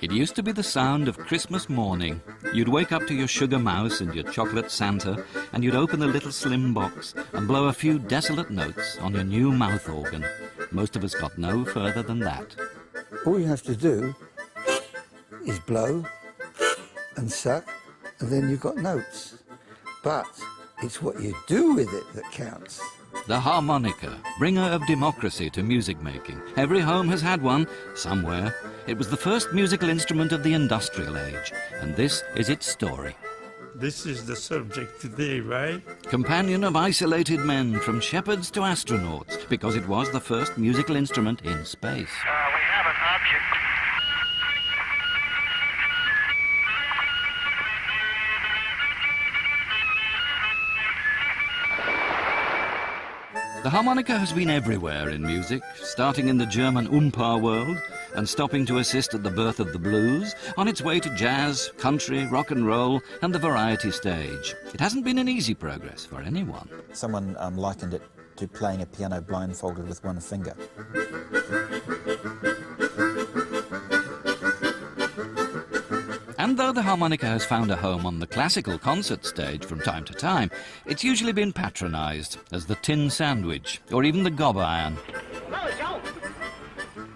It used to be the sound of Christmas morning. You'd wake up to your sugar mouse and your chocolate Santa, and you'd open the little slim box and blow a few desolate notes on your new mouth organ. Most of us got no further than that. All you have to do is blow and suck, and then you've got notes. But it's what you do with it that counts. The harmonica, bringer of democracy to music making. Every home has had one, somewhere. It was the first musical instrument of the industrial age, and this is its story. This is the subject today, right? Companion of isolated men, from shepherds to astronauts, because it was the first musical instrument in space. We have an object. The harmonica has been everywhere in music, starting in the German Oompa world and stopping to assist at the birth of the blues, on its way to jazz, country, rock and roll and the variety stage. It hasn't been an easy progress for anyone. Someone likened it to playing a piano blindfolded with one finger. And though the harmonica has found a home on the classical concert stage from time to time, it's usually been patronised as the tin sandwich or even the gob iron.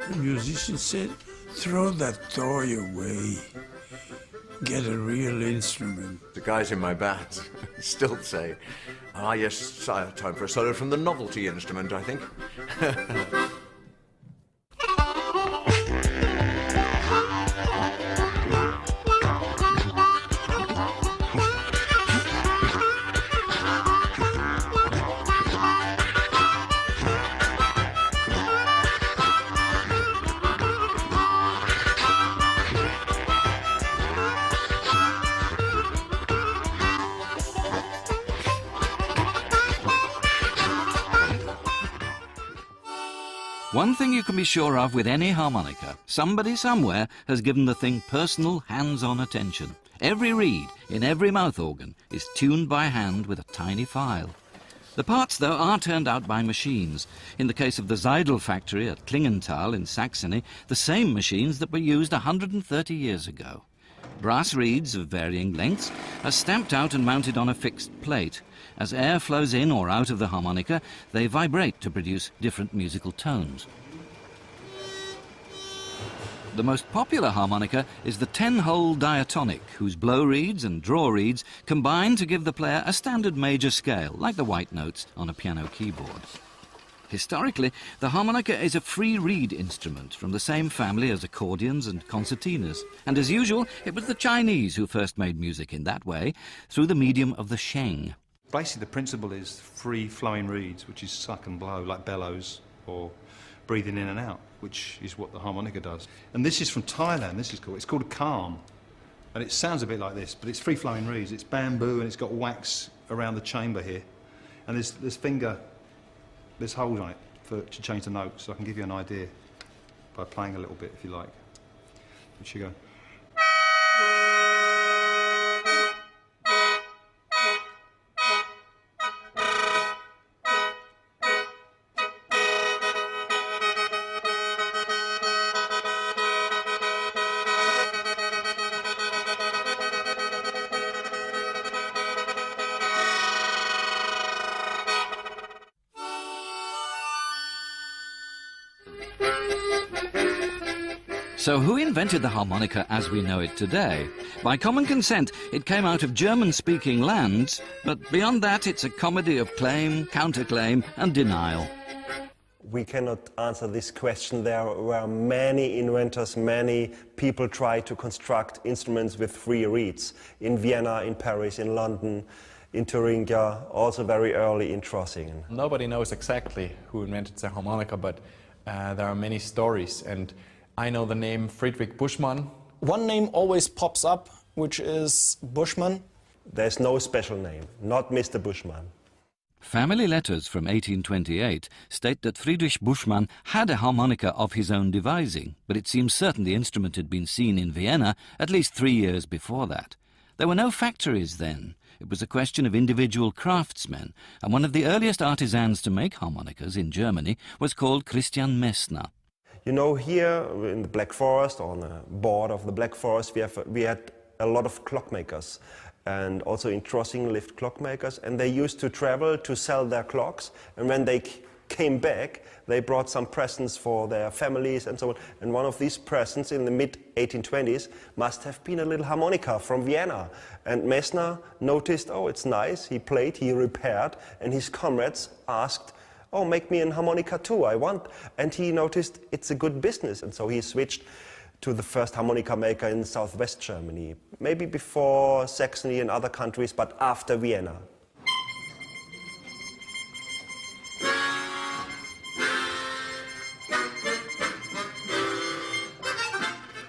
The musician said, throw that toy away. Get a real instrument. The guys in my band still say, ah yes, time for a solo from the novelty instrument, I think. One thing you can be sure of with any harmonica, somebody somewhere has given the thing personal, hands-on attention. Every reed in every mouth organ is tuned by hand with a tiny file. The parts, though, are turned out by machines. In the case of the Seidel factory at Klingenthal in Saxony, the same machines that were used 130 years ago. Brass reeds of varying lengths are stamped out and mounted on a fixed plate. As air flows in or out of the harmonica, they vibrate to produce different musical tones. The most popular harmonica is the 10-hole diatonic, whose blow reeds and draw reeds combine to give the player a standard major scale, like the white notes on a piano keyboard. Historically, the harmonica is a free reed instrument from the same family as accordions and concertinas. And as usual, it was the Chinese who first made music in that way, through the medium of the sheng. Basically, the principle is free-flowing reeds, which is suck and blow, like bellows, or breathing in and out, which is what the harmonica does. And this is from Thailand, this is cool. It's called a calm, and it sounds a bit like this, but it's free-flowing reeds. It's bamboo, and it's got wax around the chamber here. And there's holes on it to change the notes, so I can give you an idea by playing a little bit, if you like. Which you go. So who invented the harmonica as we know it today? By common consent, it came out of German-speaking lands, but beyond that, it's a comedy of claim, counterclaim, and denial. We cannot answer this question. There were many inventors, many people tried to construct instruments with free reeds. In Vienna, in Paris, in London, in Thuringia, also very early in Trossingen. Nobody knows exactly who invented the harmonica, but there are many stories, and I know the name Friedrich Buschmann. One name always pops up, which is Buschmann. There's no special name, not Mr. Buschmann. Family letters from 1828 state that Friedrich Buschmann had a harmonica of his own devising, but it seems certain the instrument had been seen in Vienna at least 3 years before that. There were no factories then. It was a question of individual craftsmen, and one of the earliest artisans to make harmonicas in Germany was called Christian Messner. You know, here in the Black Forest, on the border of the Black Forest, we had a lot of clockmakers. And also in Trossingen lived clockmakers, and they used to travel to sell their clocks. And when they came back, they brought some presents for their families and so on. And one of these presents in the mid-1820s must have been a little harmonica from Vienna. And Messner noticed, oh, it's nice. He played, he repaired, and his comrades asked, oh, make me a harmonica too, I want. And he noticed it's a good business, and so he switched to the first harmonica maker in southwest Germany, maybe before Saxony and other countries, but after Vienna.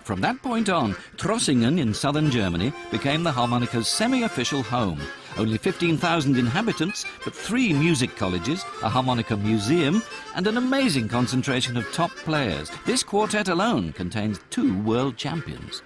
From that point on, Trossingen in southern Germany became the harmonica's semi-official home. Only 15,000 inhabitants, but 3 music colleges, a harmonica museum, and an amazing concentration of top players. This quartet alone contains 2 world champions.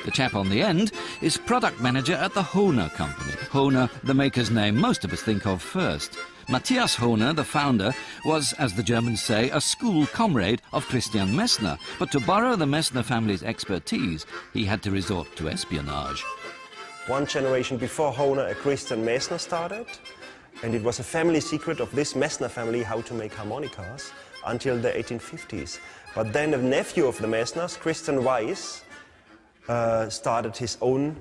The chap on the end is product manager at the Hohner company. Hohner, the maker's name most of us think of first. Matthias Hohner, the founder, was, as the Germans say, a school comrade of Christian Messner. But to borrow the Messner family's expertise, he had to resort to espionage. One generation before Hohner, a Christian Messner started, and it was a family secret of this Messner family how to make harmonicas until the 1850s. But then a nephew of the Messners, Christian Weiss, started his own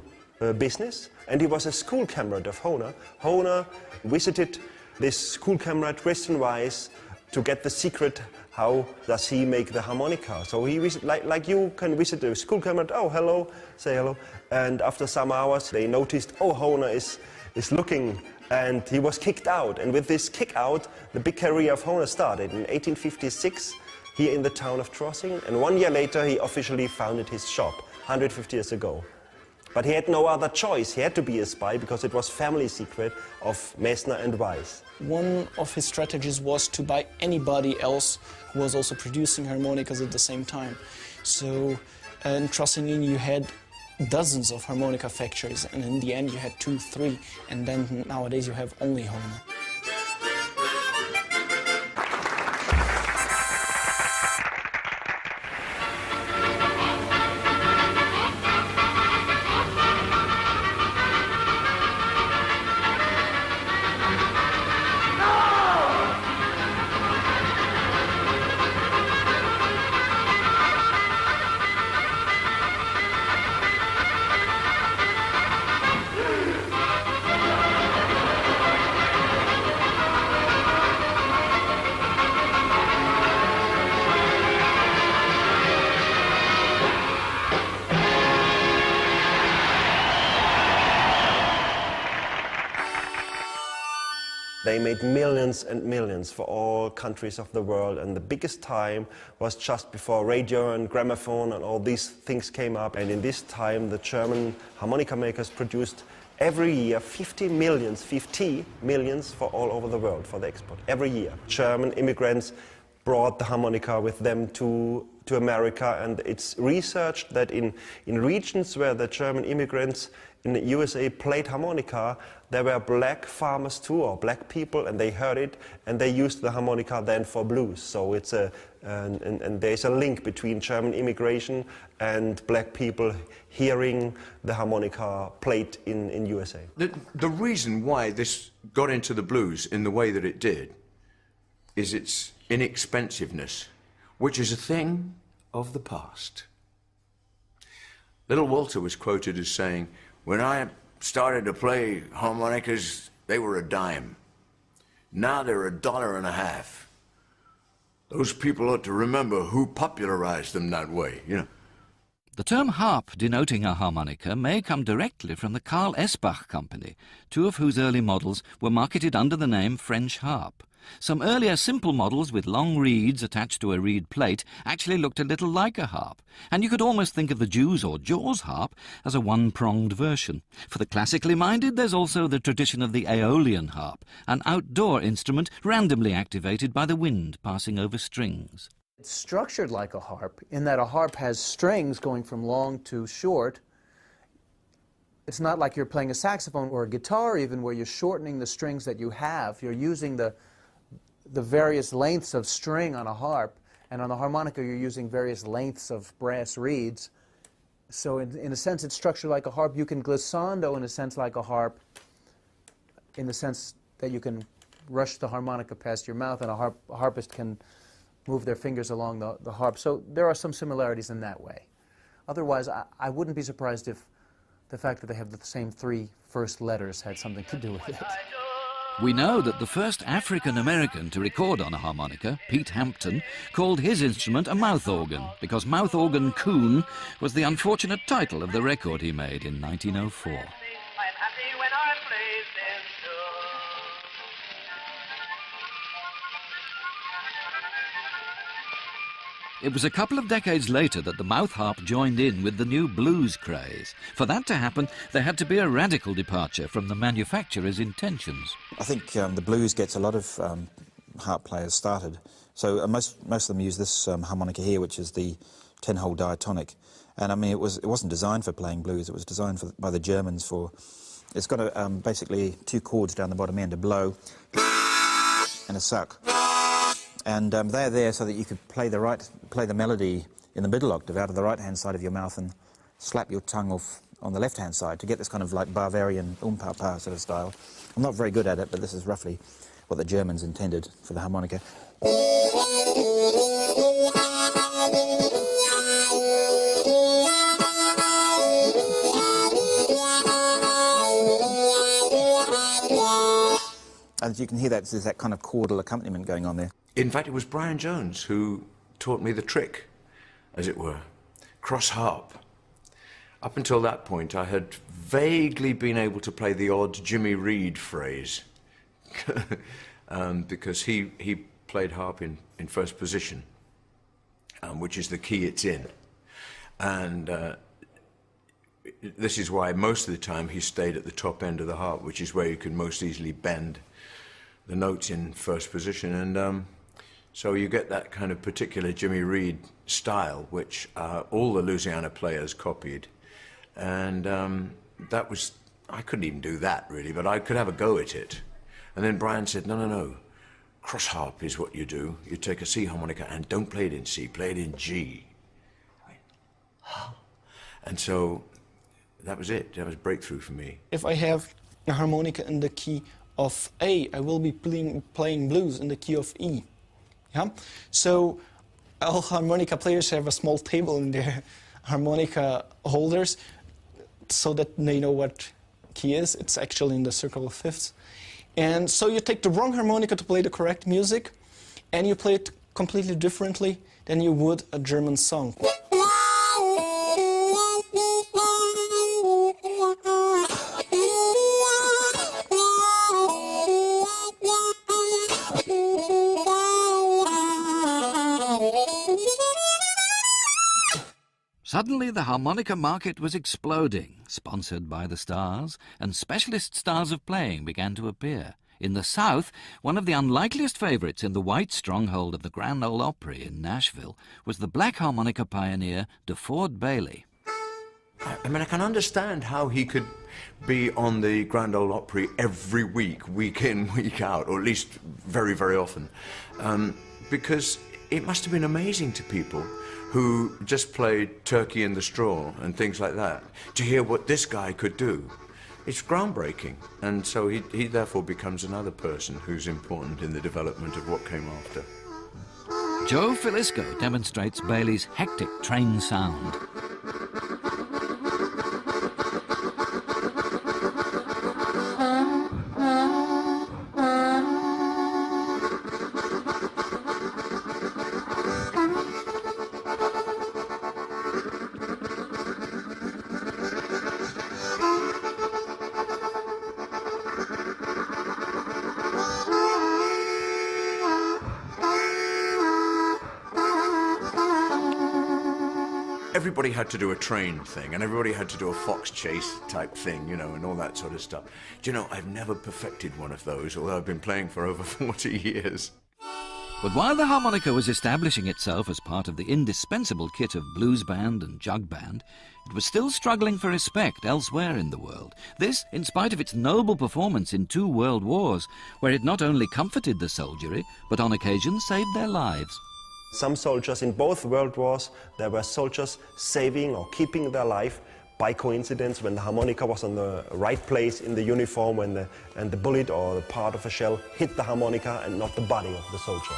business, and he was a school comrade of Hohner. Hohner visited this school comrade Christian Weiss to get the secret how does he make the harmonica. So he like you can visit a school comrade, oh hello, say hello, and after some hours they noticed, oh, Hohner is looking, and he was kicked out. And with this kick out, the big career of Hohner started in 1856 here in the town of Trossingen, and 1 year later he officially founded his shop 150 years ago. But he had no other choice. He had to be a spy because it was family secret of Messner and Weiss. One of his strategies was to buy anybody else who was also producing harmonicas at the same time. So in Trossingen you had dozens of harmonica factories, and in the end you had 2, 3, and then nowadays you have only Hohner. They made millions and millions for all countries of the world, and the biggest time was just before radio and gramophone and all these things came up. And in this time the German harmonica makers produced every year 50 millions for all over the world for the export, every year. German immigrants brought the harmonica with them to America, and it's researched that in regions where the German immigrants in the USA played harmonica, there were black farmers too, or black people, and they heard it, and they used the harmonica then for blues. So it's and there's a link between German immigration and black people hearing the harmonica played in USA. The reason why this got into the blues in the way that it did is its inexpensiveness, which is a thing of the past. Little Walter was quoted as saying, "When I started to play harmonicas, they were a dime. Now they're $1.50. Those people ought to remember who popularized them that way, you know." The term harp denoting a harmonica may come directly from the Carl Esbach Company, 2 of whose early models were marketed under the name French harp. Some earlier simple models with long reeds attached to a reed plate actually looked a little like a harp, and you could almost think of the Jews or Jaws harp as a one-pronged version. For the classically minded, there's also the tradition of the Aeolian harp, an outdoor instrument randomly activated by the wind passing over strings. It's structured like a harp in that a harp has strings going from long to short. It's not like you're playing a saxophone or a guitar even where you're shortening the strings that you have. You're using the the various lengths of string on a harp, and on the harmonica you're using various lengths of brass reeds. So in a sense it's structured like a harp. You can glissando in a sense like a harp, in the sense that you can rush the harmonica past your mouth, and a harpist can move their fingers along the harp. So there are some similarities in that way. Otherwise, I wouldn't be surprised if the fact that they have the same 3 first letters had something to do with it. We know that the first African-American to record on a harmonica, Pete Hampton, called his instrument a mouth organ because Mouth Organ Coon was the unfortunate title of the record he made in 1904. It was a couple of decades later that the mouth harp joined in with the new blues craze. For that to happen, there had to be a radical departure from the manufacturer's intentions. I think the blues gets a lot of harp players started. So most of them use this harmonica here, which is the 10-hole diatonic. And I mean, it wasn't designed for playing blues. It was designed by the Germans for. It's got basically 2 chords down the bottom end, a blow and a suck. And they're there so that you could play the melody in the middle octave out of the right-hand side of your mouth and slap your tongue off on the left-hand side to get this kind of like Bavarian pa sort of style. I'm not very good at it, but this is roughly what the Germans intended for the harmonica. And you can hear that there's that kind of chordal accompaniment going on there. In fact, it was Brian Jones who taught me the trick, as it were, cross harp. Up until that point, I had vaguely been able to play the odd Jimmy Reed phrase, because he played harp in first position, which is the key it's in. And this is why most of the time he stayed at the top end of the harp, which is where you can most easily bend the notes in first position. And so you get that kind of particular Jimmy Reed style, which all the Louisiana players copied. And that was, I couldn't even do that really, but I could have a go at it. And then Brian said, no, cross harp is what you do. You take a C harmonica and don't play it in C, play it in G. And so that was it. That was breakthrough for me. If I have a harmonica in the key of A, I will be playing blues in the key of E. Yeah? So all harmonica players have a small table in their harmonica holders so that they know what key is. It's actually in the circle of fifths. And so you take the wrong harmonica to play the correct music, and you play it completely differently than you would a German song. Suddenly the harmonica market was exploding, sponsored by the stars, and specialist styles of playing began to appear. In the South, one of the unlikeliest favourites in the white stronghold of the Grand Ole Opry in Nashville was the black harmonica pioneer DeFord Bailey. I mean, I can understand how he could be on the Grand Ole Opry every week, week in, week out, or at least very, very often, because it must have been amazing to people who just played Turkey in the Straw and things like that, to hear what this guy could do. It's groundbreaking, and so he therefore becomes another person who's important in the development of what came after. Joe Filisco demonstrates Bailey's hectic train sound. Everybody had to do a train thing, and everybody had to do a fox chase type thing, you know, and all that sort of stuff. Do you know, I've never perfected one of those, although I've been playing for over 40 years. But while the harmonica was establishing itself as part of the indispensable kit of blues band and jug band, it was still struggling for respect elsewhere in the world. This, in spite of its noble performance in 2 world wars, where it not only comforted the soldiery, but on occasion saved their lives. Some soldiers in both world wars, there were soldiers saving or keeping their life by coincidence when the harmonica was on the right place in the uniform and the bullet or the part of a shell hit the harmonica and not the body of the soldier.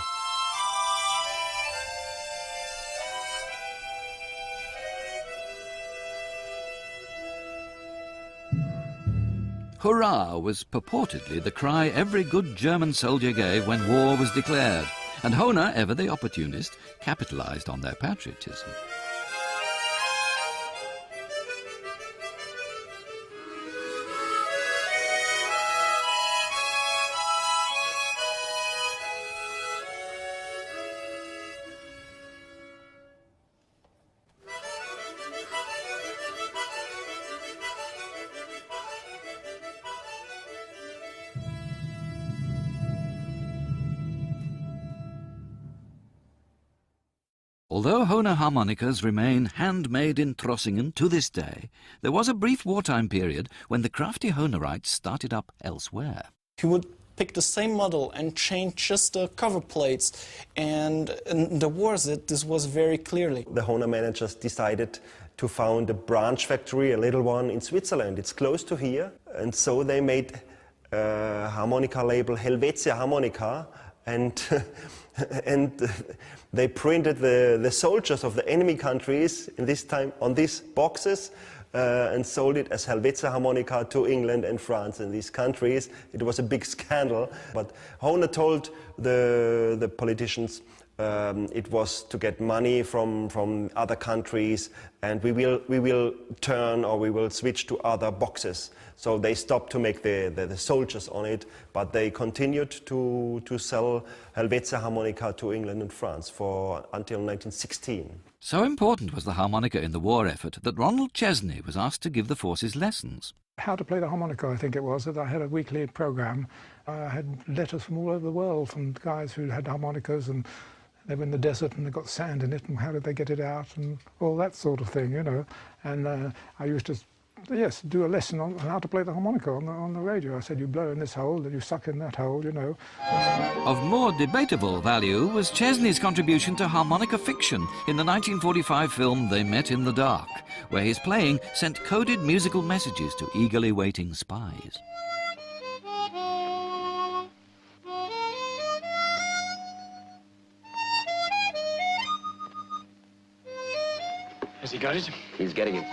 Hurrah was purportedly the cry every good German soldier gave when war was declared, and Hohner, ever the opportunist, capitalized on their patriotism. Although Hohner harmonicas remain handmade in Trossingen to this day, there was a brief wartime period when the crafty Hohnerites started up elsewhere. He would pick the same model and change just the cover plates, and in the wars this was very clearly. The Hohner managers decided to found a branch factory, a little one in Switzerland. It's close to here, and so they made a harmonica label Helvetia Harmonica, and and they printed the soldiers of the enemy countries in this time on these boxes and sold it as Helvetia Harmonica to England and France and these countries. It was a big scandal, but Hohner told the politicians it was to get money from other countries, and we will turn or we will switch to other boxes. So they stopped to make the soldiers on it, but they continued to sell Helvetia Harmonica to England and France until 1916. So important was the harmonica in the war effort that Ronald Chesney was asked to give the forces lessons. How to play the harmonica, I think it was, that I had a weekly program. I had letters from all over the world from guys who had harmonicas, and they were in the desert and they got sand in it, and how did they get it out, and all that sort of thing, you know. And I used to, yes, do a lesson on how to play the harmonica on the radio. I said, you blow in this hole, then you suck in that hole, you know. Of more debatable value was Chesney's contribution to harmonica fiction in the 1945 film They Met in the Dark, where his playing sent coded musical messages to eagerly waiting spies. Has he got it? He's getting it.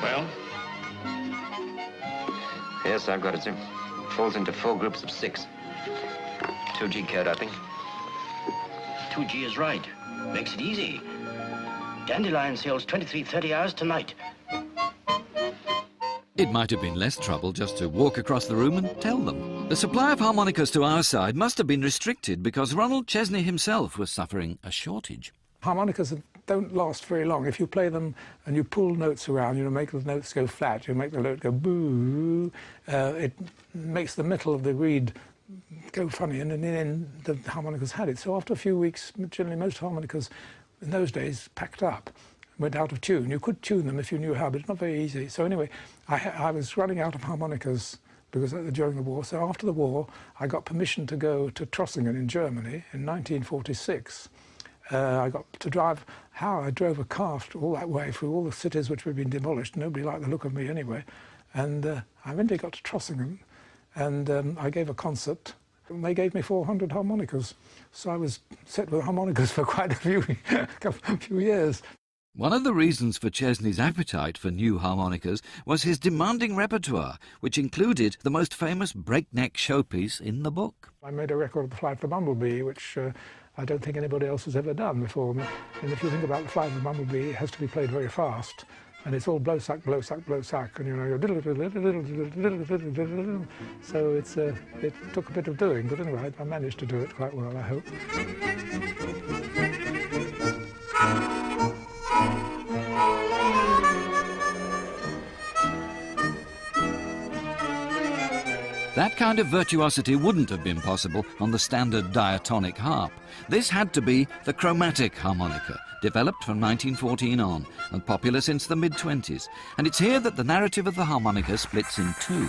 Well? Yes, I've got it, sir. Falls into 4 groups of 6. 2G code, I think. 2G is right. Makes it easy. Dandelion sails 23:30 hours tonight. It might have been less trouble just to walk across the room and tell them. The supply of harmonicas to our side must have been restricted because Ronald Chesney himself was suffering a shortage. Harmonicas don't last very long. If you play them and you pull notes around, you make the notes go flat, you make the note go boo, it makes the metal of the reed go funny, and in the end the harmonicas had it. So after a few weeks, generally most harmonicas in those days packed up, went out of tune. You could tune them if you knew how, but it's not very easy. So anyway, I was running out of harmonicas because during the war. So after the war, I got permission to go to Trossingen in Germany in 1946. I got to drive. I drove a car all that way through all the cities which had been demolished. Nobody liked the look of me anyway. And I eventually got to Trossingen, and I gave a concert. And they gave me 400 harmonicas. So I was set with harmonicas for quite a few years. One of the reasons for Chesney's appetite for new harmonicas was his demanding repertoire, which included the most famous breakneck showpiece in the book. I made a record of the Flight of the Bumblebee, which I don't think anybody else has ever done before me. And if you think about the Flight of the Bumblebee, it has to be played very fast, and it's all blow suck, blow suck, blow suck, and you know, you're so it took a bit of doing, but anyway, I managed to do it quite well, I hope. That kind of virtuosity wouldn't have been possible on the standard diatonic harp. This had to be the chromatic harmonica, developed from 1914 on and popular since the mid-20s. And it's here that the narrative of the harmonica splits in two.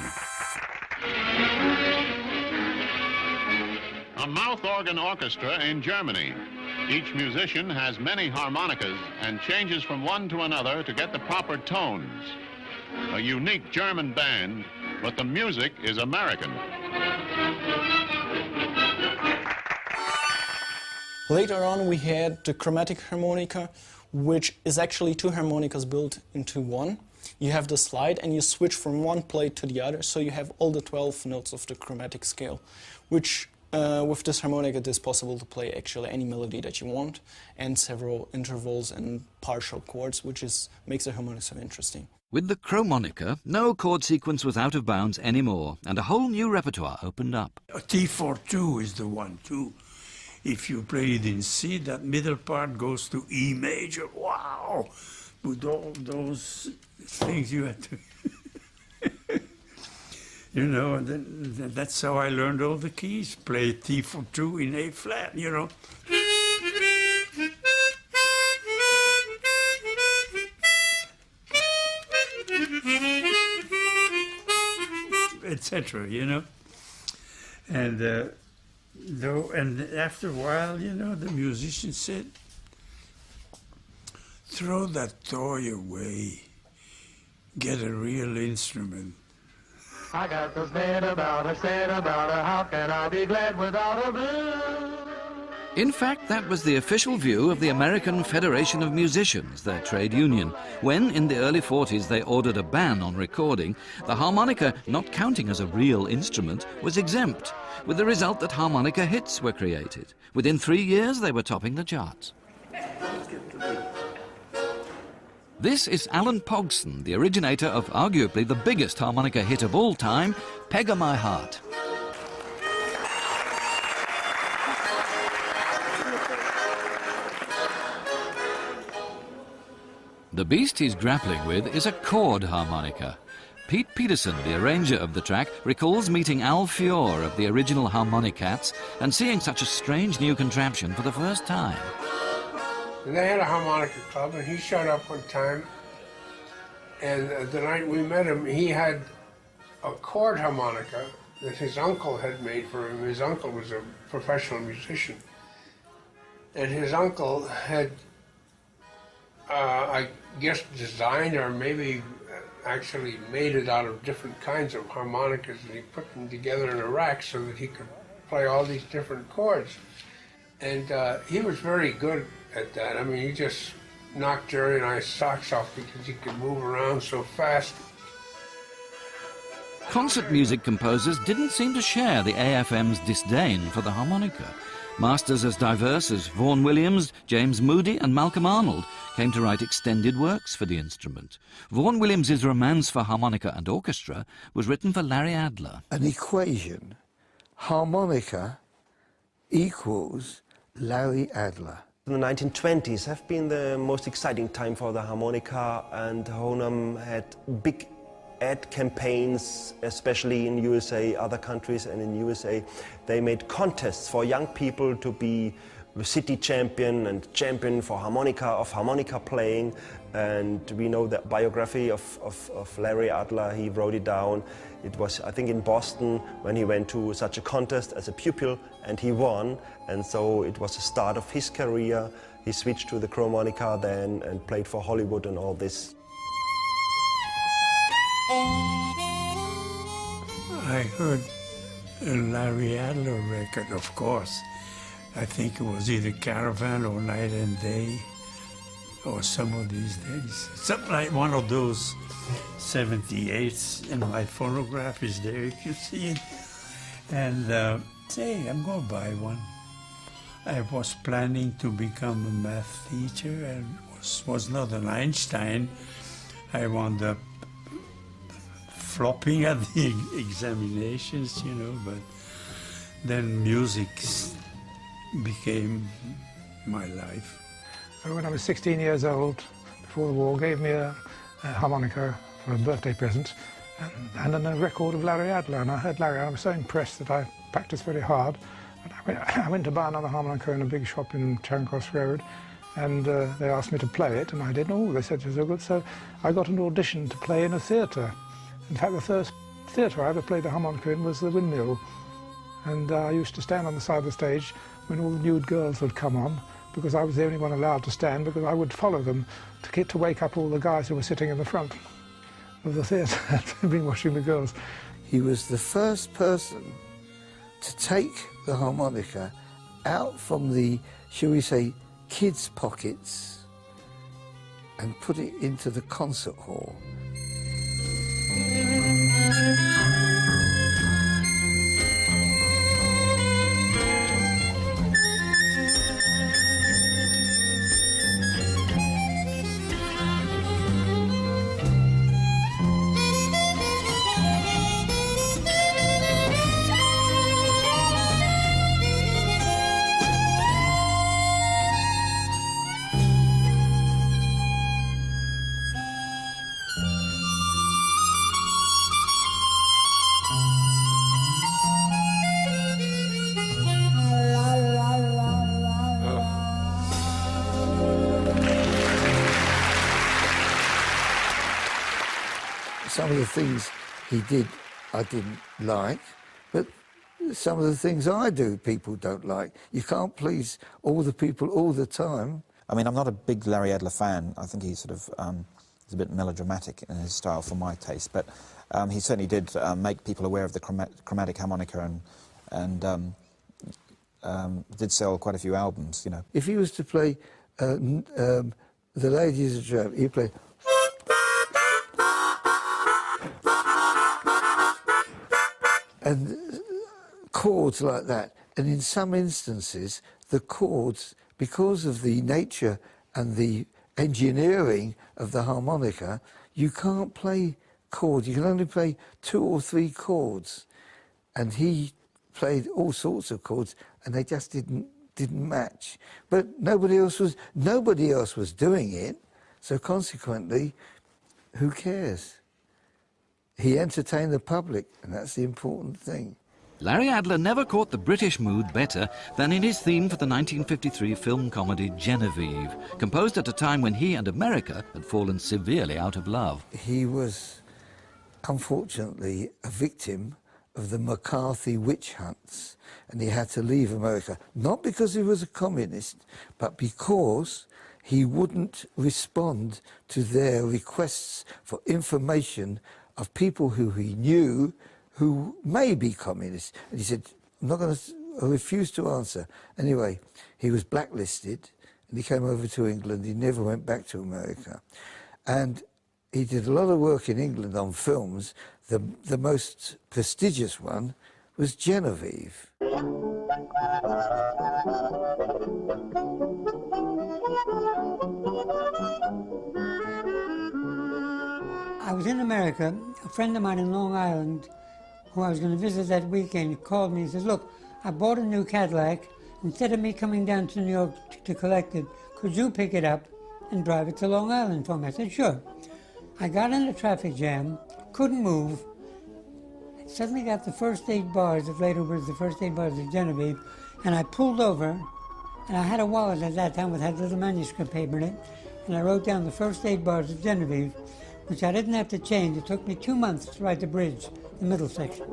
A mouth organ orchestra in Germany. Each musician has many harmonicas and changes from one to another to get the proper tones. A unique German band, but the music is American. Later on we had the chromatic harmonica, which is actually two harmonicas built into one. You have the slide and you switch from one plate to the other, so you have all the 12 notes of the chromatic scale, which with this harmonica it is possible to play actually any melody that you want, and several intervals and partial chords, which makes the harmonica so interesting. With the chromonica, no chord sequence was out of bounds anymore, and a whole new repertoire opened up. A T4-2 is the one, too. If you play it in C, that middle part goes to E major. Wow! With all those things you had to... You know, and then that's how I learned all the keys. Play T4-2 in A flat, you know. Etc., you know. And and after a while, you know, the musician said, throw that toy away, get a real instrument. I got so sad about her, how can I be glad without a blue? In fact, that was the official view of the American Federation of Musicians, their trade union, when in the early 40s they ordered a ban on recording. The harmonica, not counting as a real instrument, was exempt, with the result that harmonica hits were created. Within 3 years, they were topping the charts. This is Alan Pogson, the originator of arguably the biggest harmonica hit of all time, Peg O' My Heart. The beast he's grappling with is a chord harmonica. Pete Peterson, the arranger of the track, recalls meeting Al Fior of the original Harmonicats and seeing such a strange new contraption for the first time. And they had a harmonica club, and he showed up one time, and the night we met him, he had a chord harmonica that his uncle had made for him. His uncle was a professional musician, and his uncle had, I guess, designed or maybe actually made it out of different kinds of harmonicas, and he put them together in a rack so that he could play all these different chords. And he was very good at that. I mean, he just knocked Jerry and I's socks off because he could move around so fast. Concert music composers didn't seem to share the AFM's disdain for the harmonica. Masters as diverse as Vaughan Williams, James Moody and Malcolm Arnold came to write extended works for the instrument. Vaughan Williams's Romance for Harmonica and Orchestra was written for Larry Adler. An equation, harmonica equals Larry Adler. The 1920s have been the most exciting time for the harmonica, and Honam had big ad campaigns, especially in USA, other countries, and in USA. They made contests for young people to be city champion and champion for harmonica playing. And we know the biography of Larry Adler. He wrote it down. It was, I think, in Boston when he went to such a contest as a pupil, and he won. And so it was the start of his career. He switched to the chromonica then and played for Hollywood and all this. I heard a Larry Adler record, of course. I think it was either Caravan or Night and Day, or some of these days. Something like one of those 78s, and my phonograph is there, you can see it. And say, I'm going to buy one. I was planning to become a math teacher and was not an Einstein. I wound up flopping at the examinations, you know, but then music became my life. When I was 16 years old, before the war, gave me a harmonica for a birthday present, and then a record of Larry Adler. And I heard Larry, and I was so impressed that I practiced very hard. And I went to buy another harmonica in a big shop in Charing Cross Road, and they asked me to play it, and I did. Oh, they said it was so good. So I got an audition to play in a theatre. In fact, the first theatre I ever played the harmonica in was the Windmill. And I used to stand on the side of the stage when all the nude girls would come on, because I was the only one allowed to stand, because I would follow them to wake up all the guys who were sitting in the front of the theatre who'd been watching the girls. He was the first person to take the harmonica out from the, shall we say, kids' pockets and put it into the concert hall. Some of the things he did I didn't like, but some of the things I do people don't like. You can't please all the people all the time. I mean, I'm not a big Larry Adler fan. I think he's sort of he's a bit melodramatic in his style for my taste, but he certainly did make people aware of the chromatic harmonica and did sell quite a few albums, you know. If he was to play The Ladies of Drum, he'd play... and chords like that. And in some instances, the chords, because of the nature and the engineering of the harmonica, you can't play chords. You can only play 2 or 3 chords. And he played all sorts of chords, and they just didn't match. But nobody else was doing it, so consequently, who cares? He entertained the public, and that's the important thing. Larry Adler never caught the British mood better than in his theme for the 1953 film comedy Genevieve, composed at a time when he and America had fallen severely out of love. He was, unfortunately, a victim of the McCarthy witch hunts, and he had to leave America, not because he was a communist, but because he wouldn't respond to their requests for information of people who he knew who may be communists. And he said, I refuse to answer. Anyway, he was blacklisted, and he came over to England. He never went back to America. And he did a lot of work in England on films. The most prestigious one was Genevieve. I was in America. A friend of mine in Long Island, who I was going to visit that weekend, called me and says, look, I bought a new Cadillac. Instead of me coming down to New York to collect it, could you pick it up and drive it to Long Island for me? I said, sure. I got in a traffic jam, couldn't move, suddenly got the first 8 bars, that later was the first 8 bars of Genevieve, and I pulled over, and I had a wallet at that time with had little manuscript paper in it, and I wrote down the first 8 bars of Genevieve, which I didn't have to change. It took me 2 months to write the bridge, the middle section.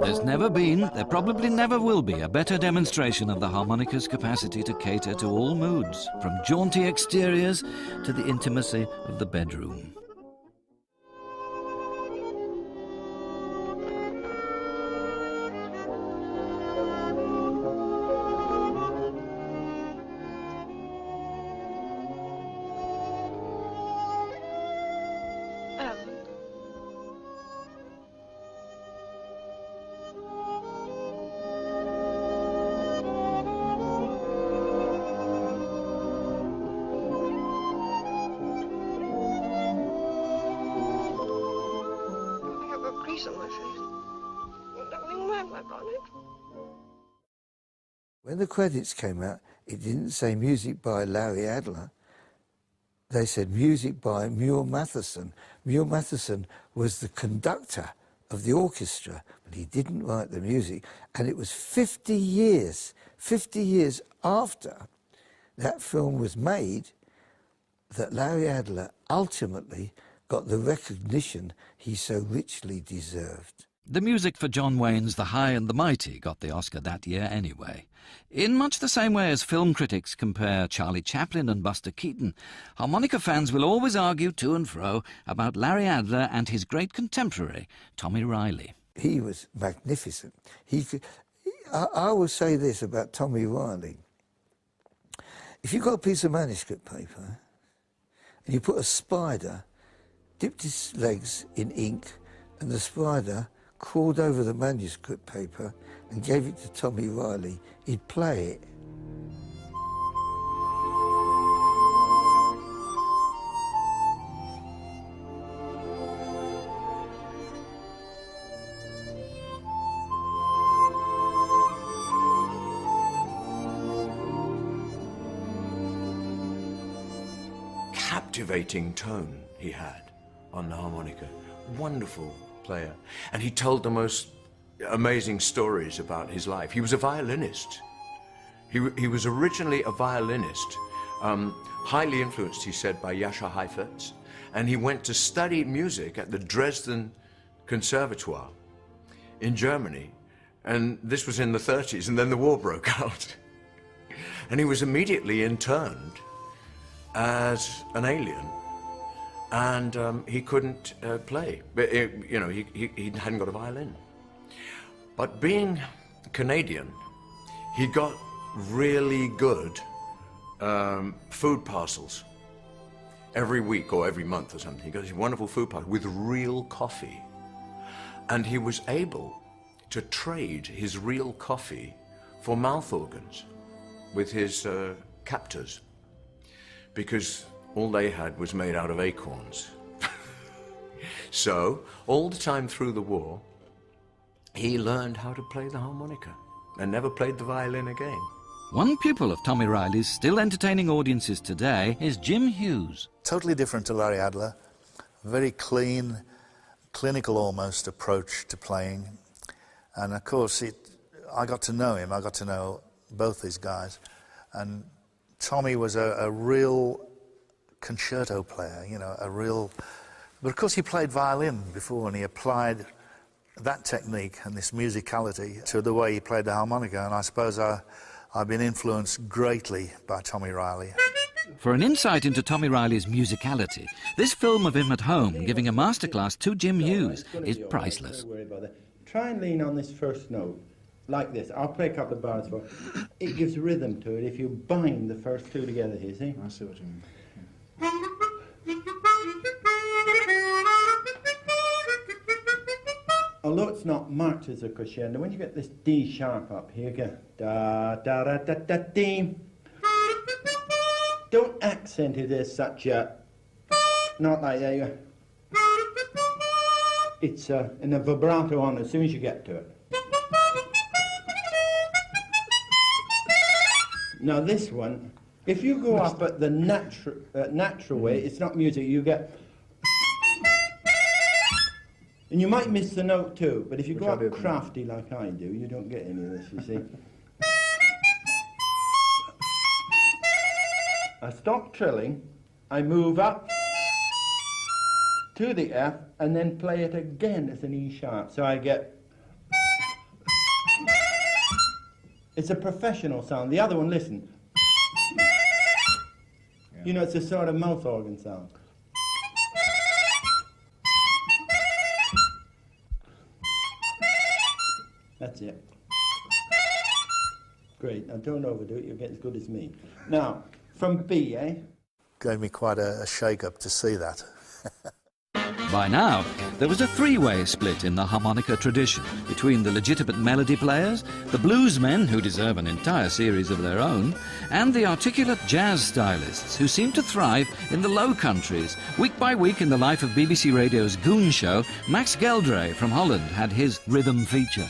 There's never been, there probably never will be, a better demonstration of the harmonica's capacity to cater to all moods, from jaunty exteriors to the intimacy of the bedroom. When the credits came out, it didn't say music by Larry Adler. they said music by Muir Matheson. Muir Matheson was the conductor of the orchestra, but he didn't write the music. And it was 50 years after that film was made that Larry Adler ultimately got the recognition he so richly deserved. The music for John Wayne's The High and the Mighty got the Oscar that year anyway. In much the same way as film critics compare Charlie Chaplin and Buster Keaton, harmonica fans will always argue to and fro about Larry Adler and his great contemporary, Tommy Riley. He was magnificent. I will say this about Tommy Riley. If you've got a piece of manuscript paper and you put a spider, dipped his legs in ink, and the spider crawled over the manuscript paper and gave it to Tommy Riley, he'd play it. Captivating tone he had on the harmonica. Wonderful player. And he told the most amazing stories about his life. He was a violinist. He was originally a violinist, highly influenced, he said, by Jascha Heifetz. And he went to study music at the Dresden Conservatoire in Germany. And this was in the 30s, and then the war broke out. And he was immediately interned as an alien, and he couldn't play. But you know, he hadn't got a violin. But being Canadian, he got really good food parcels every week or every month or something. He got these wonderful food parcels with real coffee, and he was able to trade his real coffee for mouth organs with his captors, because all they had was made out of acorns. So, all the time through the war, he learned how to play the harmonica and never played the violin again. One pupil of Tommy Riley's, still entertaining audiences today, is Jim Hughes. Totally different to Larry Adler. Very clean, clinical almost approach to playing. And of course, I got to know him. I got to know both these guys. And Tommy was a real concerto player, you know, a real... But of course he played violin before, and he applied that technique and this musicality to the way he played the harmonica, and I suppose I've been influenced greatly by Tommy Riley. For an insight into Tommy Riley's musicality, this film of him at home giving a masterclass to Jim Hughes is priceless. Try and lean on this first note. Like this. I'll play a couple of bars for it. Gives rhythm to it if you bind the first two together here, see? I see what you mean. Although it's not marked as a crescendo, when you get this D sharp up here, go da da da da da D. Don't accent it as such a, not like that. You go. It's in a vibrato on as soon as you get to it. Now this one, if you go up at the natural way, it's not music, you get... And you might miss the note too, but if you go up crafty like I do, you don't get any of this, you see. I stop trilling, I move up to the F, and then play it again as an E sharp, so I get... It's a professional sound. The other one, listen. Yeah. You know, it's a sort of mouth organ sound. That's it. Great. Now, don't overdo it. You'll get as good as me. Now, from B, eh? Gave me quite a shake-up to see that. By now, there was a three-way split in the harmonica tradition between the legitimate melody players, the bluesmen, who deserve an entire series of their own, and the articulate jazz stylists, who seem to thrive in the Low Countries. Week by week in the life of BBC Radio's Goon Show, Max Geldray from Holland had his rhythm feature.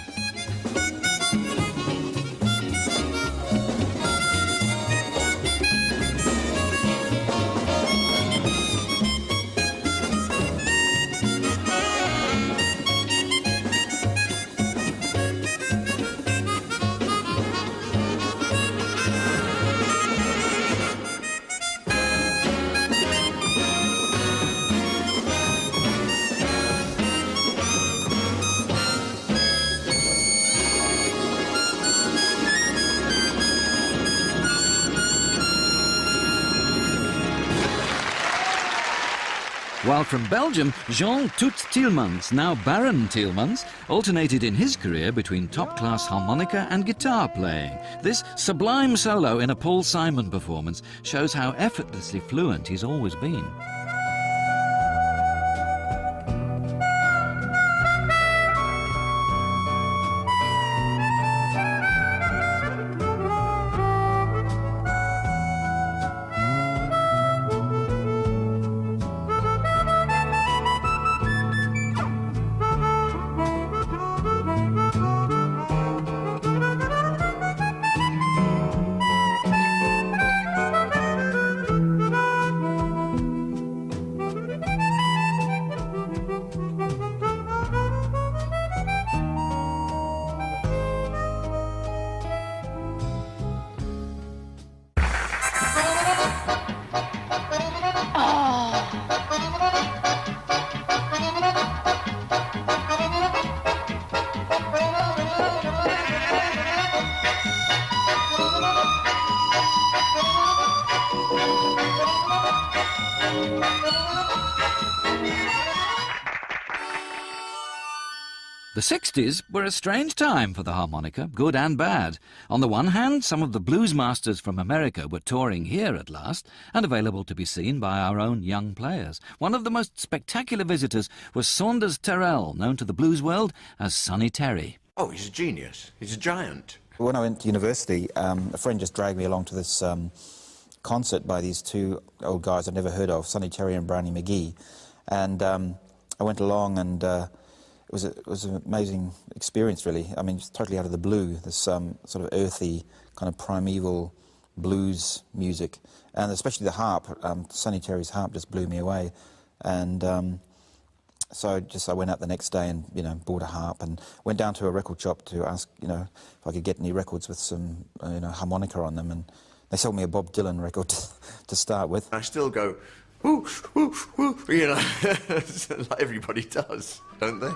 While from Belgium, Jean Toet Tielmans, now Baron Tielmans, alternated in his career between top-class harmonica and guitar playing. This sublime solo in a Paul Simon performance shows how effortlessly fluent he's always been. The 60s were a strange time for the harmonica, good and bad. On the one hand, some of the blues masters from America were touring here at last and available to be seen by our own young players. One of the most spectacular visitors was Saunders Terrell, known to the blues world as Sonny Terry. Oh, he's a genius. He's a giant. When I went to university, a friend just dragged me along to this concert by these two old guys I'd never heard of, Sonny Terry and Brownie McGee. And I went along and it was an amazing experience, really. I mean, it's totally out of the blue, this sort of earthy, kind of primeval blues music. And especially the harp, Sonny Terry's harp just blew me away. And so I went out the next day and, bought a harp and went down to a record shop to ask, if I could get any records with some, harmonica on them. And they sold me a Bob Dylan record to start with. I still go, whoo, whoo, whoo, like everybody does, don't they?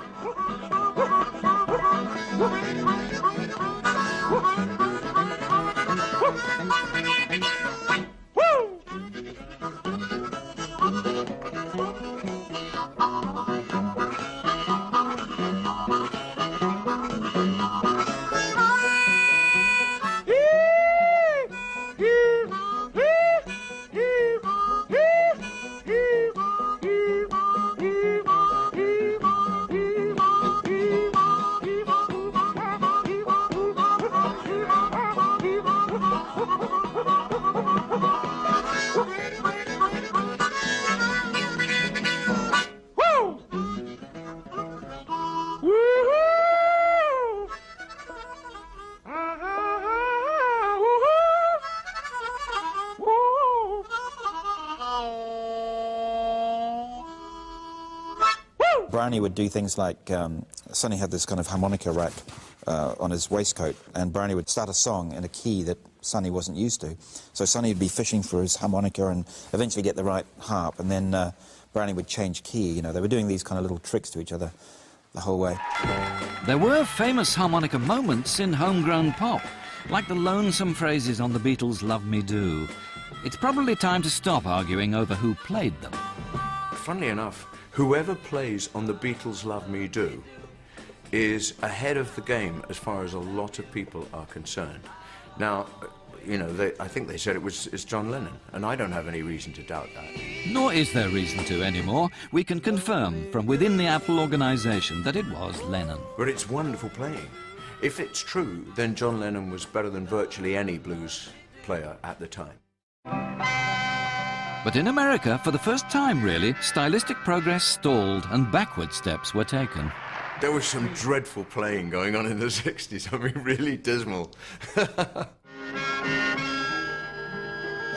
Brownie would do things like, Sonny had this kind of harmonica rack on his waistcoat, and Brownie would start a song in a key that Sonny wasn't used to. So Sonny would be fishing for his harmonica and eventually get the right harp, and then Brownie would change key. They were doing these kind of little tricks to each other the whole way. There were famous harmonica moments in homegrown pop, like the lonesome phrases on the Beatles' Love Me Do. It's probably time to stop arguing over who played them. Funnily enough, whoever plays on the Beatles' Love Me Do is ahead of the game as far as a lot of people are concerned. Now, I think they said it's John Lennon, and I don't have any reason to doubt that. Nor is there reason to anymore. We can confirm from within the Apple organisation that it was Lennon. But it's wonderful playing. If it's true, then John Lennon was better than virtually any blues player at the time. But in America, for the first time really, stylistic progress stalled and backward steps were taken. There was some dreadful playing going on in the 60s, I mean, really dismal.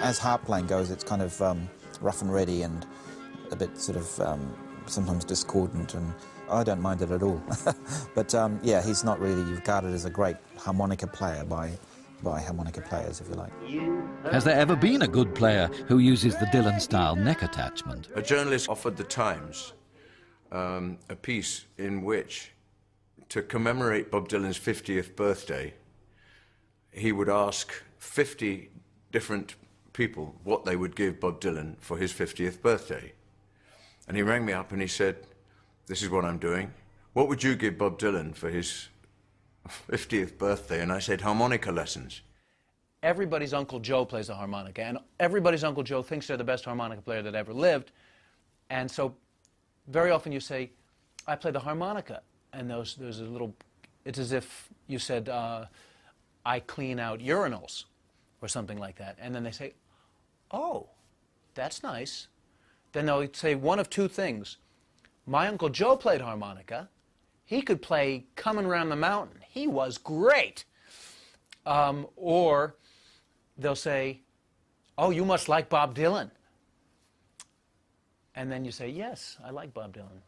As harp playing goes, it's kind of rough and ready and a bit sort of sometimes discordant, and I don't mind it at all. But yeah, he's not really regarded as a great harmonica player by harmonica players, if you like. Has there ever been a good player who uses the Dylan-style neck attachment? A journalist offered the Times a piece in which, to commemorate Bob Dylan's 50th birthday, he would ask 50 different people what they would give Bob Dylan for his 50th birthday. And he rang me up and he said, this is what I'm doing. What would you give Bob Dylan for his 50th birthday? And I said, harmonica lessons. Everybody's Uncle Joe plays the harmonica, and everybody's Uncle Joe thinks they're the best harmonica player that ever lived. And so very often you say, I play the harmonica. And there's a little, it's as if you said, I clean out urinals, or something like that. And then they say, oh, that's nice. Then they'll say one of two things. My Uncle Joe played harmonica. He could play Coming Around the Mountain. He was great. Or they'll say, oh, you must like Bob Dylan. And then you say, yes, I like Bob Dylan.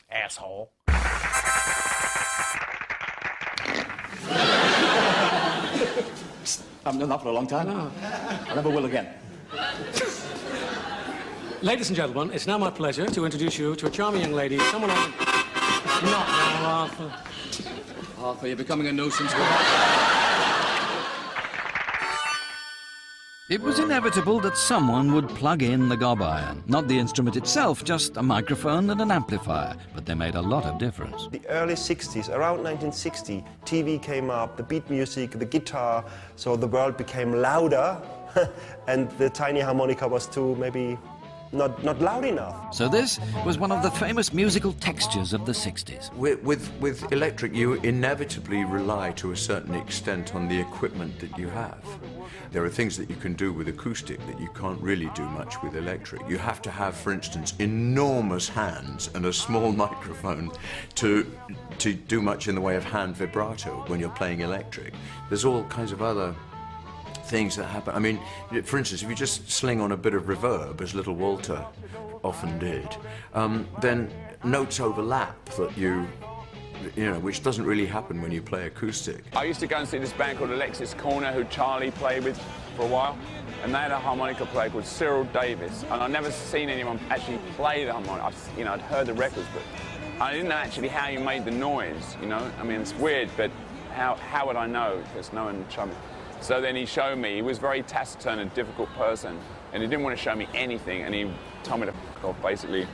Asshole. I haven't done that for a long time. No. I never will again. Ladies and gentlemen, it's now my pleasure to introduce you to a charming young lady, someone on... Not now, Arthur. Arthur, you're becoming a nuisance. It was inevitable that someone would plug in the gob iron. Not the instrument itself, just a microphone and an amplifier, but they made a lot of difference. The early 60s, around 1960, TV came up, the beat music, the guitar, so the world became louder, and the tiny harmonica was too maybe not loud enough. So this was one of the famous musical textures of the 60s. With electric, you inevitably rely to a certain extent on the equipment that you have. There are things that you can do with acoustic that you can't really do much with electric. You have to have, for instance, enormous hands and a small microphone to do much in the way of hand vibrato when you're playing electric. There's all kinds of other things that happen. I mean, for instance, if you just sling on a bit of reverb, as little Walter often did, then notes overlap that you know, which doesn't really happen when you play acoustic. I used to go and see this band called Alexis Corner, who Charlie played with for a while, and they had a harmonica player called Cyril Davis, and I'd never seen anyone actually play the harmonica. I'd heard the records, but I didn't know actually how you made the noise, you know? I mean, it's weird, but how would I know? Because no one showed me. So then he showed me. He was a very taciturn and difficult person, and he didn't want to show me anything, and he told me to f*** off, basically.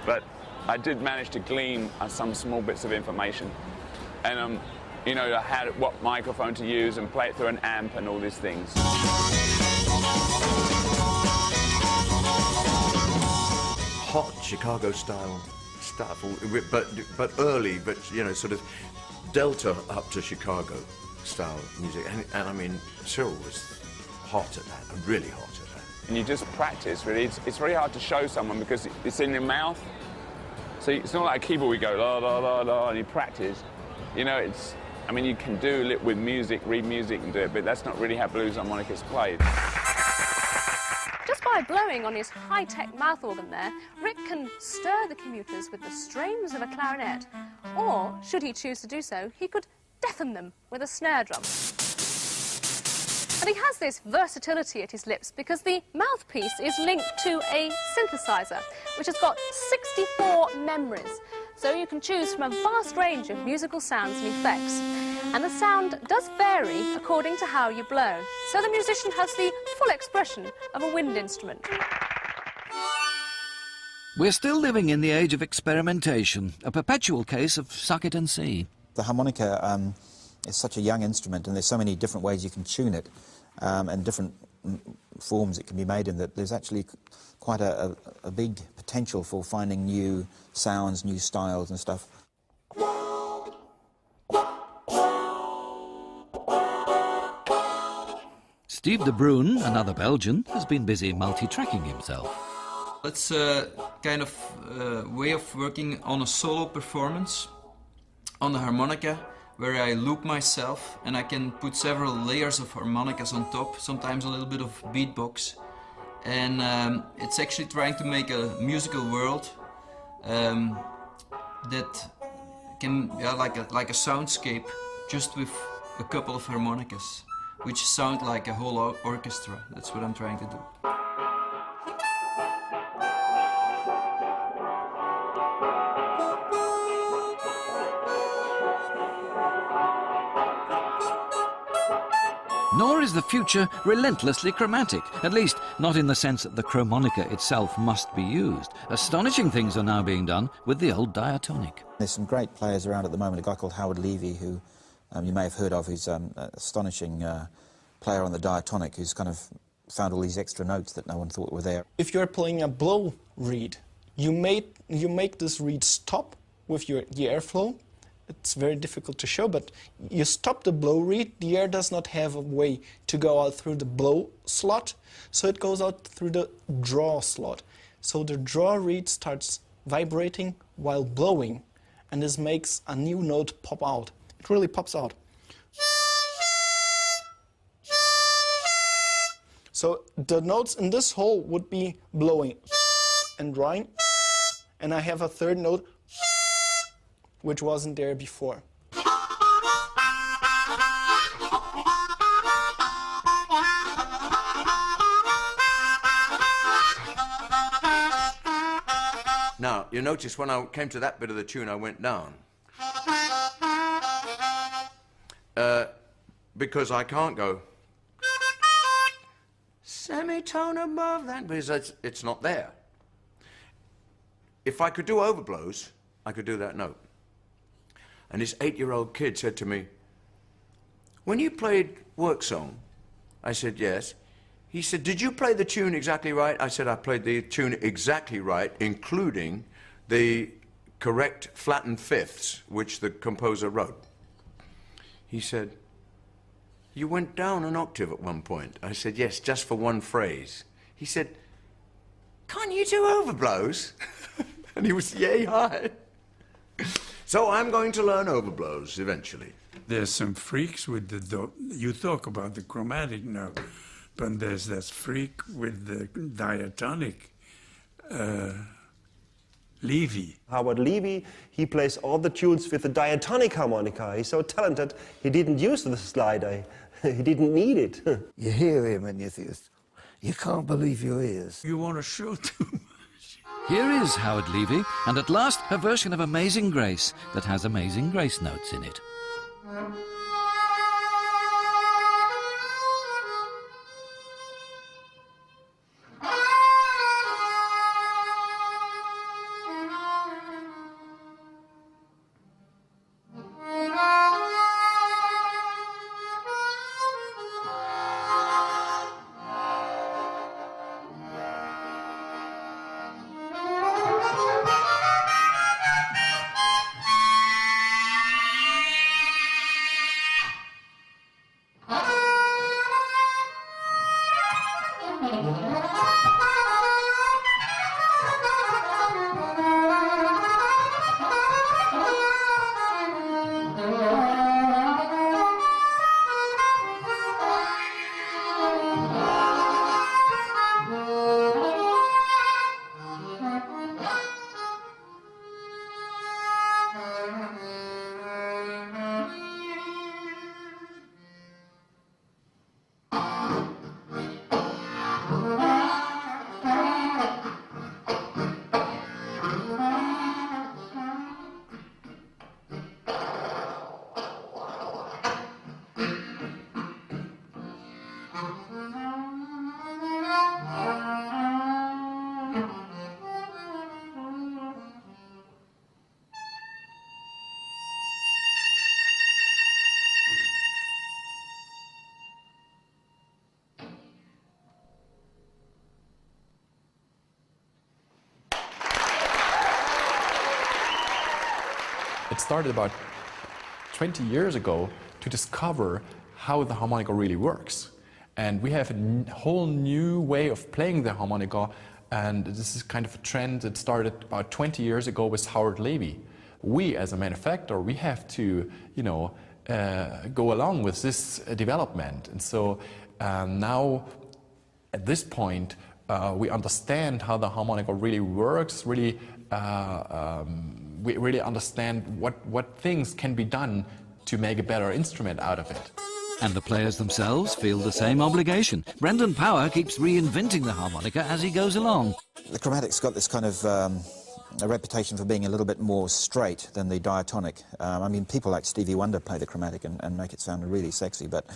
But I did manage to glean some small bits of information. And, you know, I had what microphone to use and play it through an amp and all these things. Hot Chicago-style stuff, but early, but, you know, sort of Delta up to Chicago-style music. And I mean, Cyril was hot at that, really hot at that. And you just practice, really. It's very hard to show someone because it's in your mouth. So it's not like a keyboard where you go, la, la, la, la, and you practice. You know, I mean, you can do it with music, read music and do it, but that's not really how blues harmonica is played. Just by blowing on his high-tech mouth organ there, Rick can stir the commuters with the strings of a clarinet. Or, should he choose to do so, he could deafen them with a snare drum. And he has this versatility at his lips because the mouthpiece is linked to a synthesizer, which has got 64 memories. So you can choose from a vast range of musical sounds and effects. And the sound does vary according to how you blow. So the musician has the full expression of a wind instrument. We're still living in the age of experimentation, a perpetual case of suck it and see. The harmonica is such a young instrument, and there's so many different ways you can tune it, and different forms it can be made in, that there's actually quite a big potential for finding new sounds, new styles and stuff. Steve de Bruin, another Belgian, has been busy multi-tracking himself. It's a kind of way of working on a solo performance on the harmonica, where I loop myself and I can put several layers of harmonicas on top, sometimes a little bit of beatbox. And it's actually trying to make a musical world that can, like a soundscape, just with a couple of harmonicas, which sound like a whole orchestra. That's what I'm trying to do. Nor is is the future relentlessly chromatic? At least, not in the sense that the chromonica itself must be used. Astonishing things are now being done with the old diatonic. There's some great players around at the moment. A guy called Howard Levy, who you may have heard of, who's an astonishing player on the diatonic, who's kind of found all these extra notes that no one thought were there. If you're playing a blow reed, you make this reed stop with the airflow. It's very difficult to show, but you stop the blow reed, the air does not have a way to go out through the blow slot, so it goes out through the draw slot. So the draw reed starts vibrating while blowing, and this makes a new note pop out. It really pops out. So the notes in this hole would be blowing and drawing, and I have a third note which wasn't there before. Now, you notice when I came to that bit of the tune, I went down. Because I can't go semitone above that, because it's not there. If I could do overblows, I could do that note. And this 8-year-old kid said to me, when you played Work Song, I said, yes. He said, did you play the tune exactly right? I said, I played the tune exactly right, including the correct flattened fifths, which the composer wrote. He said, you went down an octave at one point. I said, yes, just for one phrase. He said, can't you do overblows? And he was yay high. So I'm going to learn overblows eventually. There's some freaks with the, you talk about the chromatic now, but there's that freak with the diatonic, Levy. Howard Levy, he plays all the tunes with the diatonic harmonica. He's so talented, he didn't use the slider. He didn't need it. You hear him and you think, you can't believe your ears. You want to show too much. Here is Howard Levy, and at last a version of Amazing Grace that has Amazing Grace notes in it. It started about 20 years ago to discover how the harmonica really works. And we have a whole new way of playing the harmonica, and this is kind of a trend that started about 20 years ago with Howard Levy. We, as a manufacturer, we have to, go along with this development. And so now, at this point, we understand how the harmonica really works, we really understand what things can be done to make a better instrument out of it. And the players themselves feel the same obligation. Brendan Power keeps reinventing the harmonica as he goes along. The chromatic's got this kind of a reputation for being a little bit more straight than the diatonic. I mean, people like Stevie Wonder play the chromatic and make it sound really sexy, but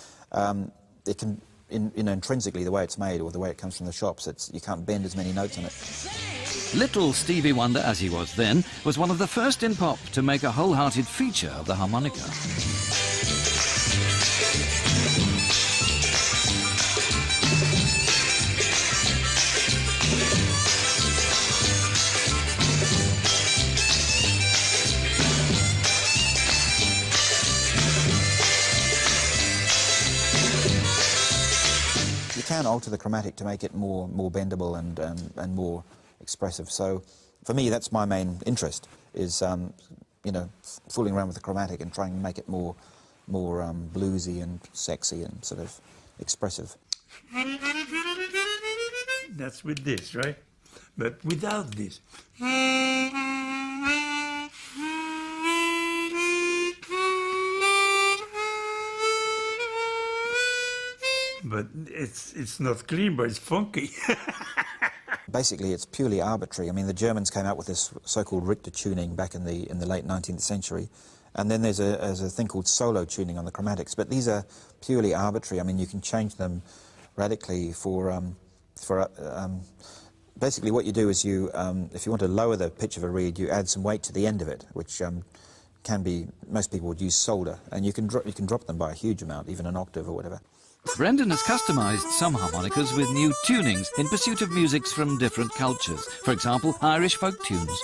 it can, you know, intrinsically the way it's made or the way it comes from the shops, you can't bend as many notes on it. Little Stevie Wonder, as he was then, was one of the first in pop to make a wholehearted feature of the harmonica. You can alter the chromatic to make it more bendable and more expressive. So for me, that's my main interest, is you know, fooling around with the chromatic and trying to make it more bluesy and sexy and sort of expressive. That's with this, right? But without this. But it's not clean, but it's funky. Basically, it's purely arbitrary. I mean, the Germans came out with this so-called Richter tuning back in the late 19th century, and then there's a thing called solo tuning on the chromatics. But these are purely arbitrary. I mean, you can change them radically basically what you do is you, if you want to lower the pitch of a reed, you add some weight to the end of it, which can be, most people would use solder, and you can drop them by a huge amount, even an octave or whatever. Brendan has customised some harmonicas with new tunings in pursuit of musics from different cultures. For example, Irish folk tunes.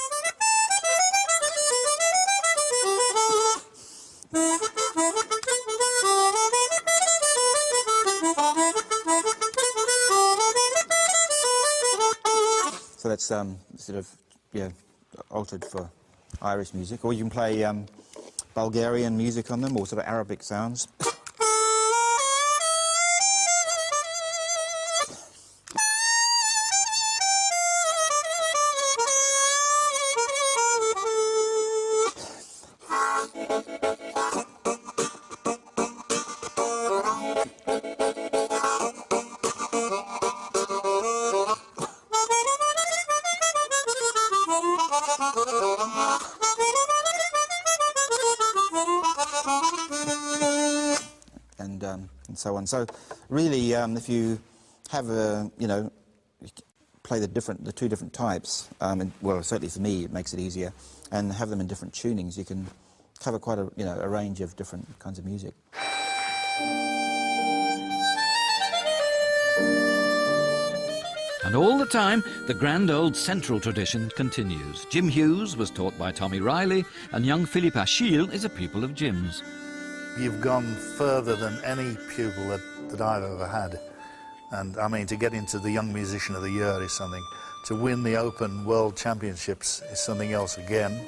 So that's sort of, yeah, altered for Irish music. Or you can play Bulgarian music on them, or sort of Arabic sounds. And so on. So really, if you have you know, play the two different types, well, certainly for me, it makes it easier, and have them in different tunings, you can cover quite a, you know, a range of different kinds of music. And all the time, the grand old central tradition continues. Jim Hughes was taught by Tommy Riley, and young Philippe Achille is a pupil of Jim's. You've gone further than any pupil that I've ever had. And I mean, to get into the Young Musician of the Year is something. To win the Open World Championships is something else again.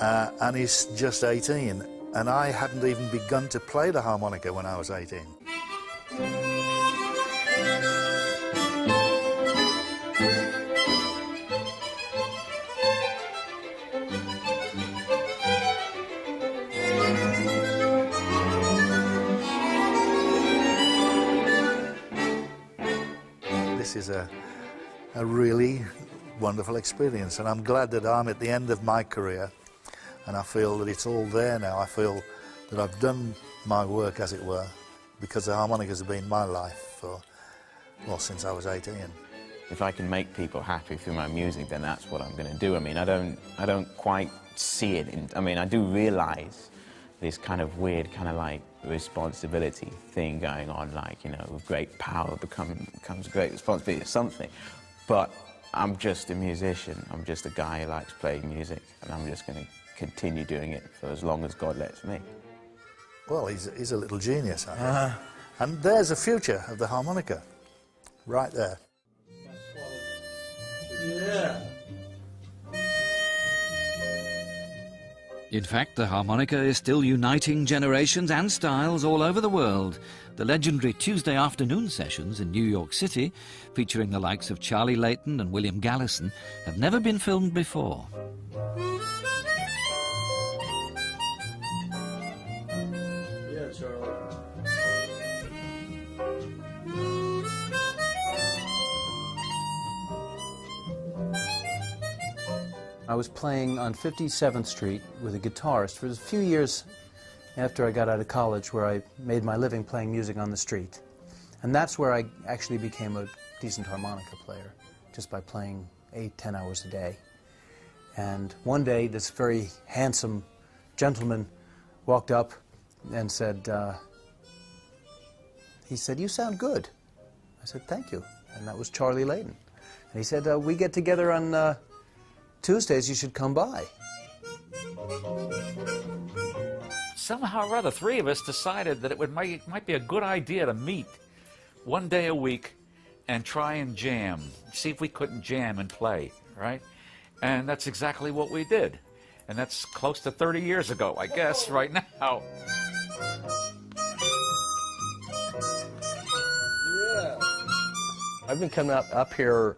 And he's just 18. And I hadn't even begun to play the harmonica when I was 18. This is a really wonderful experience, and I'm glad that I'm at the end of my career, and I feel that it's all there now. I feel that I've done my work, as it were, because the harmonicas have been my life for, well, since I was 18. If I can make people happy through my music, then that's what I'm going to do. I mean, I don't quite see it. I mean, I do realise this kind of weird, kind of like responsibility thing going on, like, you know, with great power becomes great responsibility or something. But I'm just a musician. I'm just a guy who likes playing music, and I'm just going to continue doing it for as long as God lets me. Well, he's a little genius, I think. And there's the future of the harmonica, right there. Yeah. In fact, the harmonica is still uniting generations and styles all over the world. The legendary Tuesday afternoon sessions in New York City, featuring the likes of Charlie Layton and William Gallison, have never been filmed before. Yeah, Charlie. I was playing on 57th Street with a guitarist for a few years after I got out of college, where I made my living playing music on the street. And that's where I actually became a decent harmonica player, just by playing 8-10 hours a day. And one day, this very handsome gentleman walked up and said, "You sound good." I said, "Thank you." And that was Charlie Layden. And he said, "We get together on Tuesdays, you should come by." Somehow or other, three of us decided that it might be a good idea to meet one day a week and try and jam, see if we couldn't jam and play, right? And that's exactly what we did. And that's close to 30 years ago, I guess, right now. I've been coming up here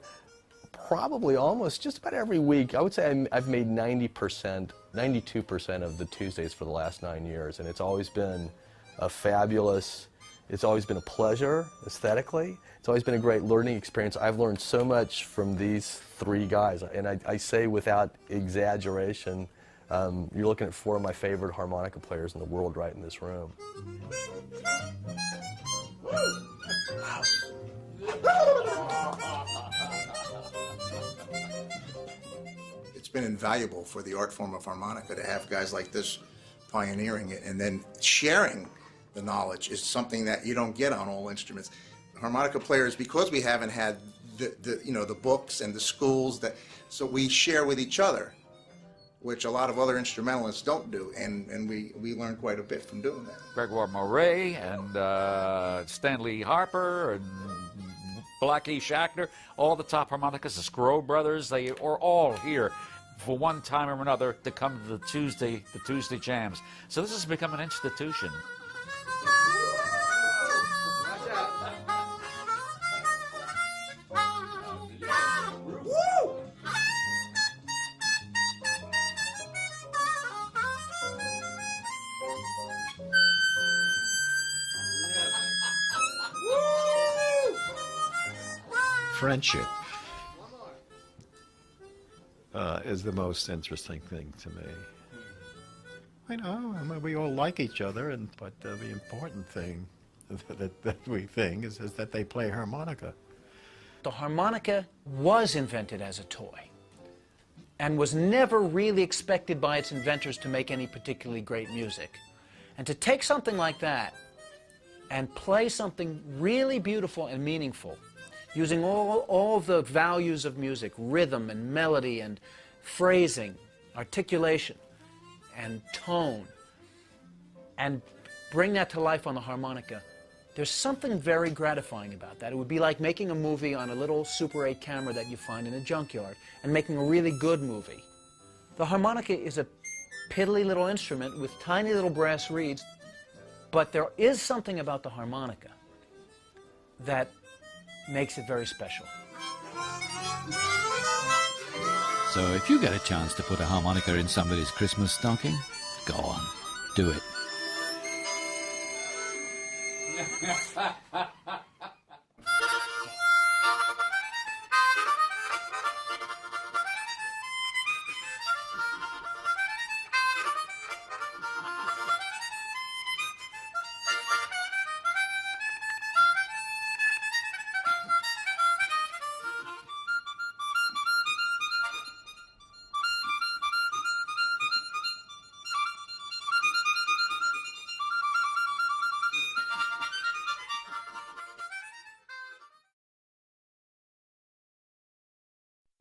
probably almost just about every week. I would say I've made 90%, 92% of the Tuesdays for the last 9 years, and it's always been a fabulous, it's always been a pleasure aesthetically. It's always been a great learning experience. I've learned so much from these three guys, and I say without exaggeration, you're looking at four of my favorite harmonica players in the world right in this room. It's been invaluable for the art form of harmonica to have guys like this pioneering it, and then sharing the knowledge is something that you don't get on all instruments. Harmonica players, because we haven't had the books and the schools, so we share with each other, which a lot of other instrumentalists don't do, and we learn quite a bit from doing that. Gregoire Moret and Stanley Harper and Blackie Schachter, all the top harmonicas, the Scrow brothers, they are all here for one time or another to come to the Tuesday jams. So this has become an institution. Friendship is the most interesting thing to me. I mean, we all like each other, but the important thing that we think is that they play harmonica. The harmonica was invented as a toy and was never really expected by its inventors to make any particularly great music. And to take something like that and play something really beautiful and meaningful, using all the values of music, rhythm and melody and phrasing, articulation and tone, and bring that to life on the harmonica, there's something very gratifying about that. It would be like making a movie on a little Super 8 camera that you find in a junkyard and making a really good movie. The harmonica is a piddly little instrument with tiny little brass reeds, but there is something about the harmonica that makes it very special. So if you get a chance to put a harmonica in somebody's Christmas stocking, go on, do it.